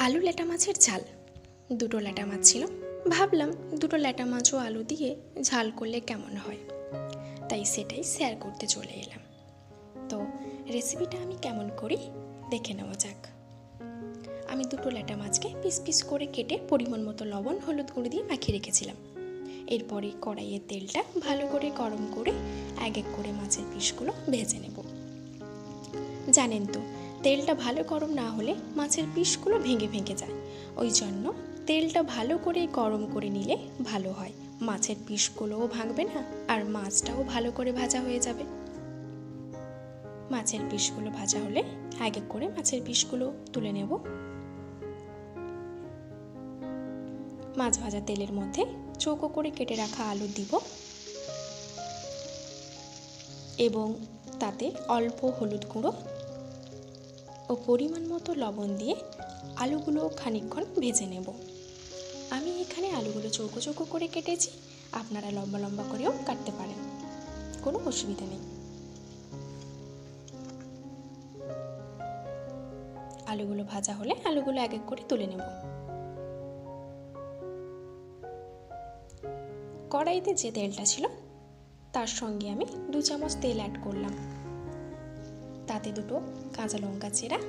আলু ল্যাটা মাছের ঝাল। দুটো ল্যাটা মাছ ছিল, ভাবলাম দুটো ল্যাটা মাছ ও আলু দিয়ে ঝাল করলে কেমন হয়, তাই সেটাই শেয়ার করতে চলে এলাম। তো রেসিপিটা আমি কেমন করি দেখে নেওয়া যাক। আমি দুটো ল্যাটা মাছকে পিস পিস করে কেটে পরিমাণ মতো লবণ হলুদ গুঁড়ো দিয়ে মাখিয়ে রেখেছিলাম। এরপরে কড়াইয়ের তেলটা ভালো করে গরম করে এক এক করে মাছের পিসগুলো ভেজে নেব। জানেন তো, তেলটা ভালো গরম না হলে মাছের পিসগুলো ভেঙে ভেঙে যায়, ওই জন্য তেলটা ভালো করে গরম করে নিলে ভালো হয়। মাছের পিসগুলোও ভাঙবে না আর মাছটাও ভালো করে ভাজা হয়ে যাবে। মাছের পিসগুলো ভাজা হলে এক এক করে মাছের পিসগুলো তুলে নেব। মাছ ভাজা তেলের মধ্যে চৌকো করে কেটে রাখা আলু দিব এবং তাতে অল্প হলুদ গুঁড়ো ও পরিমাণ মতো লবণ দিয়ে আলুগুলো খানিকক্ষণ ভেজে নেব। আমি এখানে আলুগুলো চৌকো চৌকো করে কেটেছি, আপনারা লম্বা লম্বা করেও কাটতে পারেন, কোনো অসুবিধা নেই। আলুগুলো ভাজা হলে আলুগুলো এক এক করে তুলে নেব। কড়াইতে যে তেলটা ছিল তার সঙ্গে আমি 2 চামচ তেল অ্যাড করলাম। তাতে দুটো কাঁচা লঙ্কা চেরা,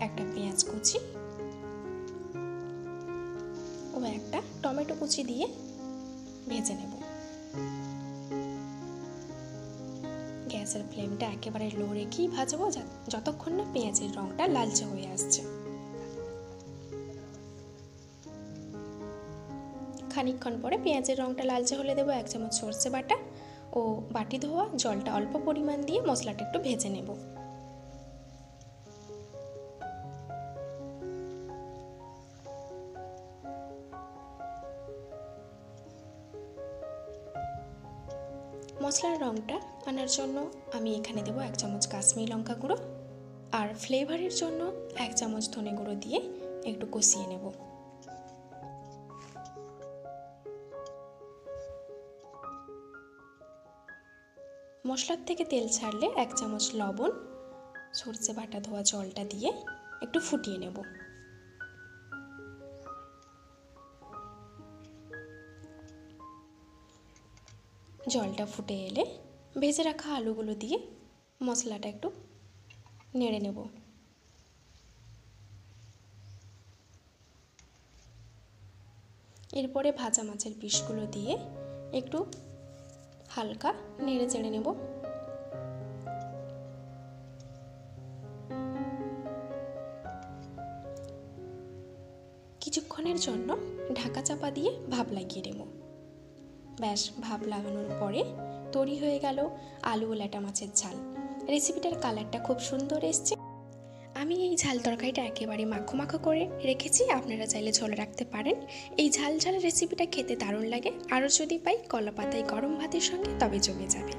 একটা পেঁয়াজ কুচি ও একটা টমেটো কুচি দিয়ে ভেজে নেব। গ্যাসের ফ্লেমটা একেবারে লো রেখেই ভাজবো যতক্ষণ না পেঁয়াজের রঙটা লালচে হয়ে আসছে। খানিকক্ষণ পরে পেঁয়াজের রঙটা লালচে হলে দেবো 1 চামচ সর্ষে বাটা ও বাটি ধোয়া জলটা অল্প পরিমাণ দিয়ে মশলাটা একটু ভেজে নেব। মশলার রঙটা আনার জন্য আমি এখানে দেবো 1 চামচ কাশ্মীরি লঙ্কা গুঁড়ো আর ফ্লেভারের জন্য 1 চামচ ধনে গুঁড়ো দিয়ে একটু কষিয়ে নেব। মশলার থেকে তেল ছাড়লে 1 চামচ লবণ, সর্ষে বাটা ধোয়া জলটা দিয়ে একটু ফুটিয়ে নেব। জলটা ফুটে এলে ভেজে রাখা আলুগুলো দিয়ে মশলাটা একটু নেড়ে নেব। এরপরে ভাজা মাছের পিসগুলো দিয়ে একটু হালকা নেড়ে চেড়ে নেব। কিছুক্ষণের জন্য ঢাকা চাপা দিয়ে ভাপ লাগিয়ে নেব। ব্যাস, ভাপ লাগানোর পরে তৈরি হয়ে গেল আলু ও ল্যাটা মাছের ঝাল। রেসিপিটার কালারটা খুব সুন্দর এসছে। আমি এই ঝাল তরকারিটা একেবারে মাখো মাখো করে রেখেছি, আপনারা চাইলে ঝোল রাখতে পারেন। এই ঝাল ঝাল রেসিপিটা খেতে দারুণ লাগে, আরও যদি পাই কলা পাতায় গরম ভাতের সঙ্গে তবে জমে যাবে।